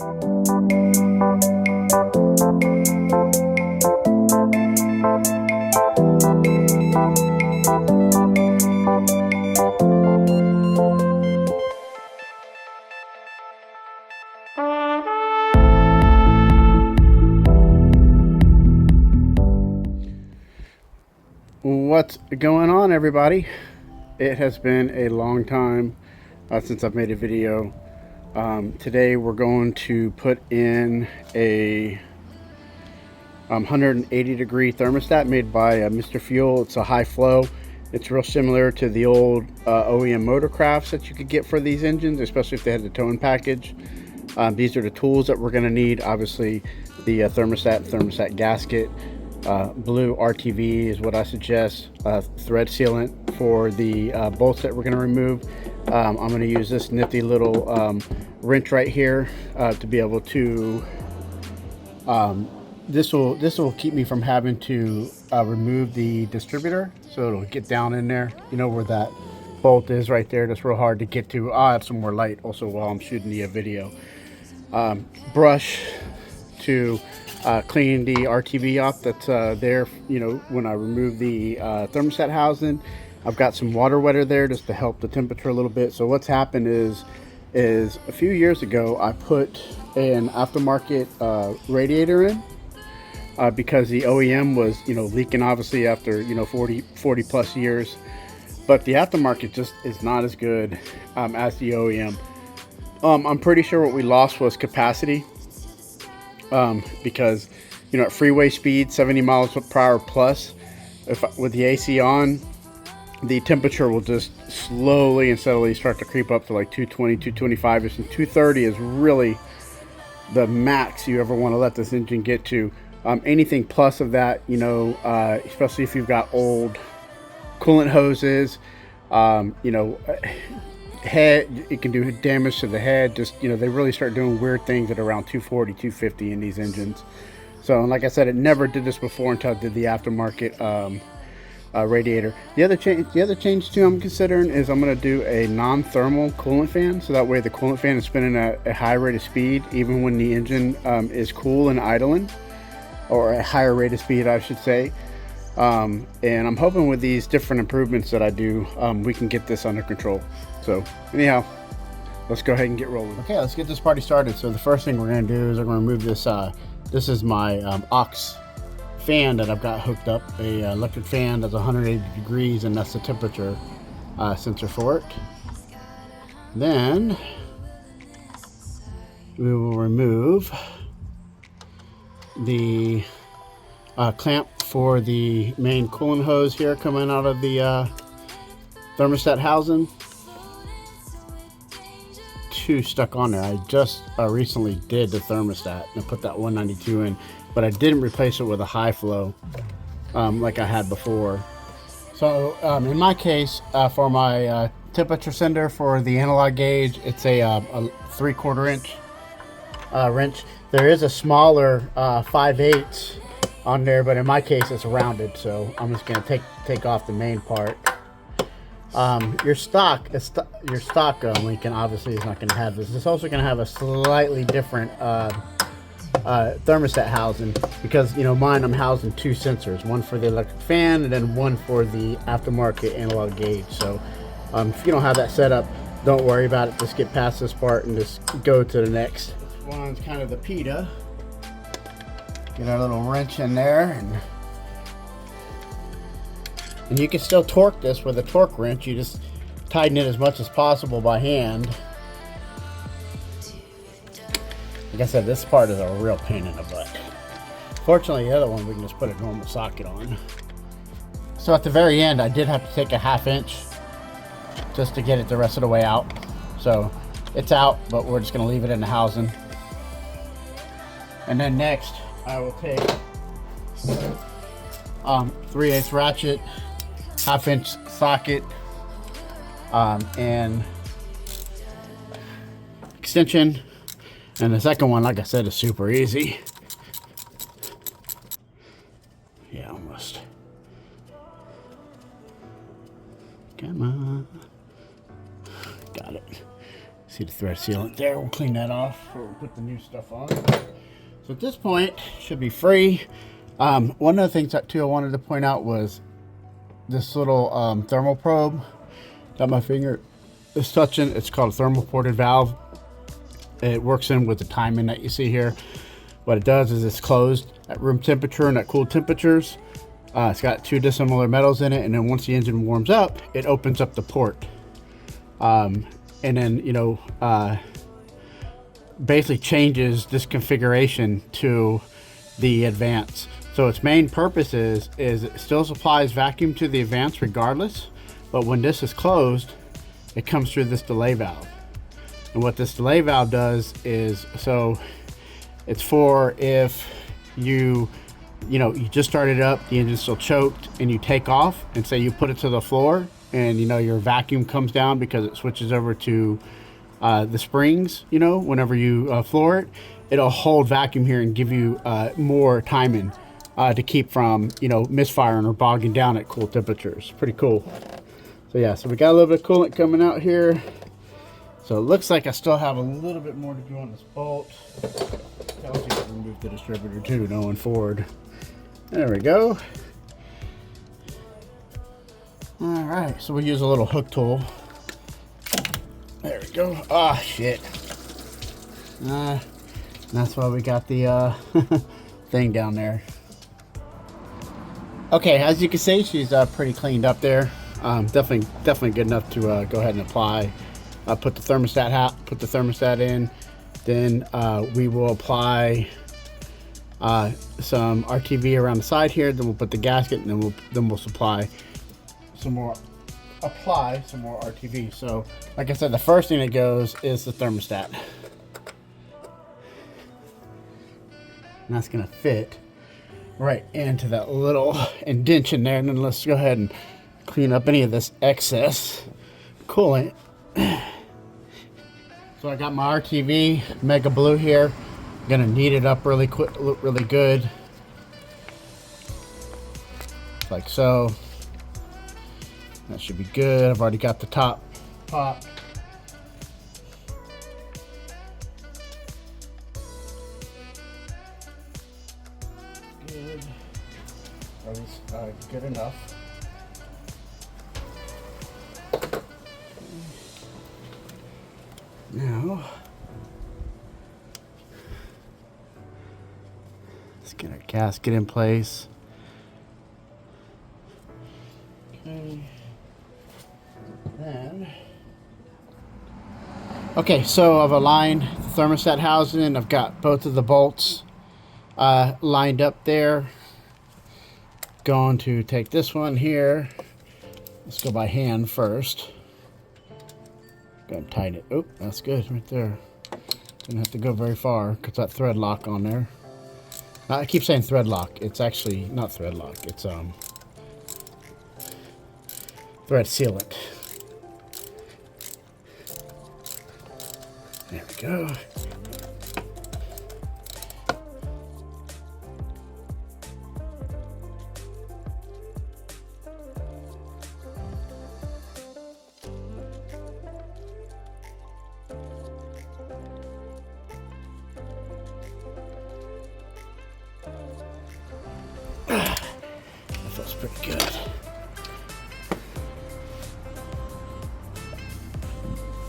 What's going on, everybody? It has been a long time since I've made a video. Today we're going to put in a 180 degree thermostat made by Mr. Fuel. It's a high flow. It's real similar to the old OEM Motorcrafts that you could get for these engines, especially if they had the towing package. These are the tools that we're going to need. Obviously the thermostat gasket. Blue RTV is what I suggest. Thread sealant for the bolts that we're going to remove. I'm going to use this nifty little wrench right here to be able to this will keep me from having to remove the distributor, so it'll get down in there, you know where that bolt is right there. That's real hard to get to. I'll add some more light also while I'm shooting the video. Brush to clean the RTV off that's there, you know, when I remove the thermostat housing. I've got some water wetter there just to help the temperature a little bit. So what's happened is a few years ago I put an aftermarket radiator in because the OEM was, you know, leaking obviously after, you know, 40 plus years, but the aftermarket just is not as good as the OEM. I'm pretty sure what we lost was capacity. Because, you know, at freeway speed 70 miles per hour plus, with the AC on, the temperature will just slowly and steadily start to creep up to like 220, 225 ish, and 230 is really the max you ever want to let this engine get to. Anything plus of that, you know, especially if you've got old coolant hoses, you know, head, it can do damage to the head. Just, you know, they really start doing weird things at around 240, 250 in these engines. So, and like I said, it never did this before until I did the aftermarket radiator. The other change too I'm considering is I'm going to do a non-thermal coolant fan, so that way the coolant fan is spinning at a high rate of speed even when the engine is cool and idling, or a higher rate of speed I should say. And I'm hoping with these different improvements that I do, we can get this under control. So anyhow, let's go ahead and get rolling. Okay, let's get this party started. So the first thing we're going to do is we're going to remove this. This is my aux fan that I've got hooked up, a electric fan that's 180 degrees, and that's the temperature sensor for it. Then we will remove the clamp for the main coolant hose here coming out of the thermostat housing. Two stuck on there. I just recently did the thermostat and put that 192 in, but I didn't replace it with a high flow like I had before. So in my case, for my temperature sender for the analog gauge, it's a 3/4 inch wrench. There is a smaller 5/8 on there, but in my case it's rounded, so I'm just going to take off the main part. Your stock Lincoln obviously is not going to have this. It's also going to have a slightly different thermostat housing, because, you know, mine, I'm housing two sensors, one for the electric fan and then one for the aftermarket analog gauge. So if you don't have that set up, don't worry about it. Just get past this part and just go to the next. This one's kind of the PETA. Get our little wrench in there, and you can still torque this with a torque wrench. You just tighten it as much as possible by hand. Like I said, this part is a real pain in the butt. Fortunately, the other one we can just put a normal socket on. So at the very end, I did have to take a 1/2 inch just to get it the rest of the way out. So it's out, but we're just going to leave it in the housing. And then next, I will take 3/8 ratchet, 1/2 inch socket, and extension. And the second one, like I said, is super easy. Yeah, almost. Come on. Got it. See the thread sealant there. We'll clean that off before we put the new stuff on. So at this point, should be free. One of the things that too I wanted to point out was this little thermal probe that my finger is touching. It's called a thermal ported valve. It works in with the timing that you see here. What it does is it's closed at room temperature and at cool temperatures. It's got 2 dissimilar metals in it, and then once the engine warms up, it opens up the port. And then, you know, basically changes this configuration to the Advance. So its main purpose is it still supplies vacuum to the Advance regardless, but when this is closed, it comes through this delay valve. And what this delay valve does is, so it's for if you just started up, the engine's still choked, and you take off, and say you put it to the floor, and you know your vacuum comes down because it switches over to the springs. You know, whenever you floor it, it'll hold vacuum here and give you more timing to keep from, you know, misfiring or bogging down at cool temperatures. Pretty cool. So yeah, so we got a little bit of coolant coming out here. So it looks like I still have a little bit more to do on this bolt. Tells you to remove the distributor too, going forward. There we go. All right, so we use a little hook tool. There we go. Ah, shit. That's why we got the thing down there. Okay, as you can see, she's pretty cleaned up there. Definitely good enough to go ahead and apply. Put the thermostat in. Then we will apply some RTV around the side here. Then we'll put the gasket, and then we'll apply some more RTV. So, like I said, the first thing that goes is the thermostat, and that's gonna fit right into that little indentation there. And then let's go ahead and clean up any of this excess coolant. So I got my RTV Mega Blue here. I'm gonna knead it up really quick, really good, like so. That should be good. I've already got the top popped. Good. At least good enough. Now, let's get our gasket in place. Okay. Then, okay, so I've aligned the thermostat housing. I've got both of the bolts lined up there. Going to take this one here. Let's go by hand first. Go ahead and tighten it. Oh, that's good right there. Didn't have to go very far because that thread lock on there. I keep saying thread lock. It's actually not thread lock. It's thread sealant. There we go. That feels pretty good.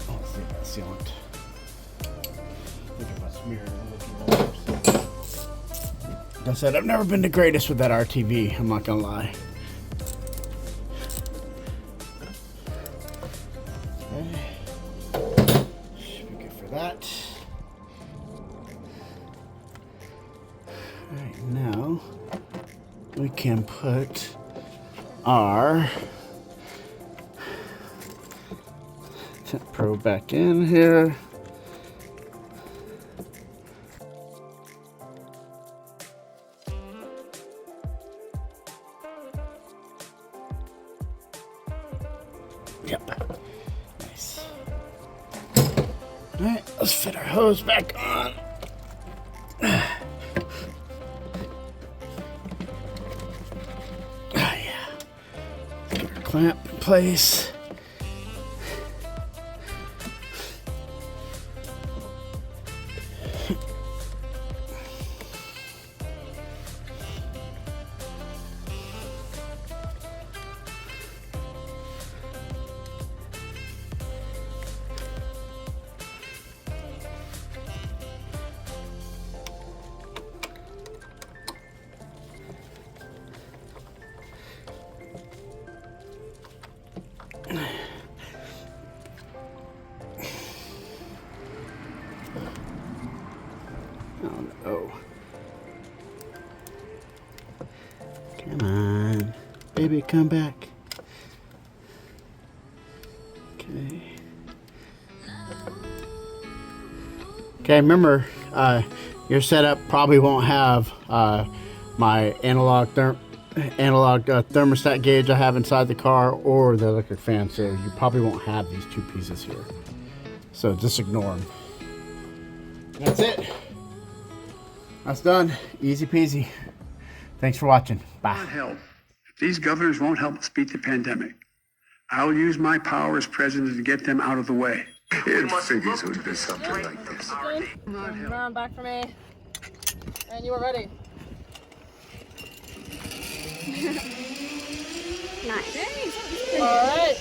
I'll see that sealant. I think if I smear it, like I said, I've never been the greatest with that RTV. I'm not gonna lie. Okay. Should be good for that. All right, now we can put our temp probe back in here. Yep. Nice. All right, let's fit our hose back on. Clamp in place. Oh no. Come on. Baby, come back. Okay. Okay, remember, your setup probably won't have my analog thermostat gauge I have inside the car or the electric fan, so you probably won't have these two pieces here. So just ignore them. That's it. That's done. Easy peasy. Thanks for watching. Bye. Help. If these governors won't help us beat the pandemic, I'll use my power as president to get them out of the way. It figures it would be something like this. Turn around back for me. And you are ready. Nice. All right.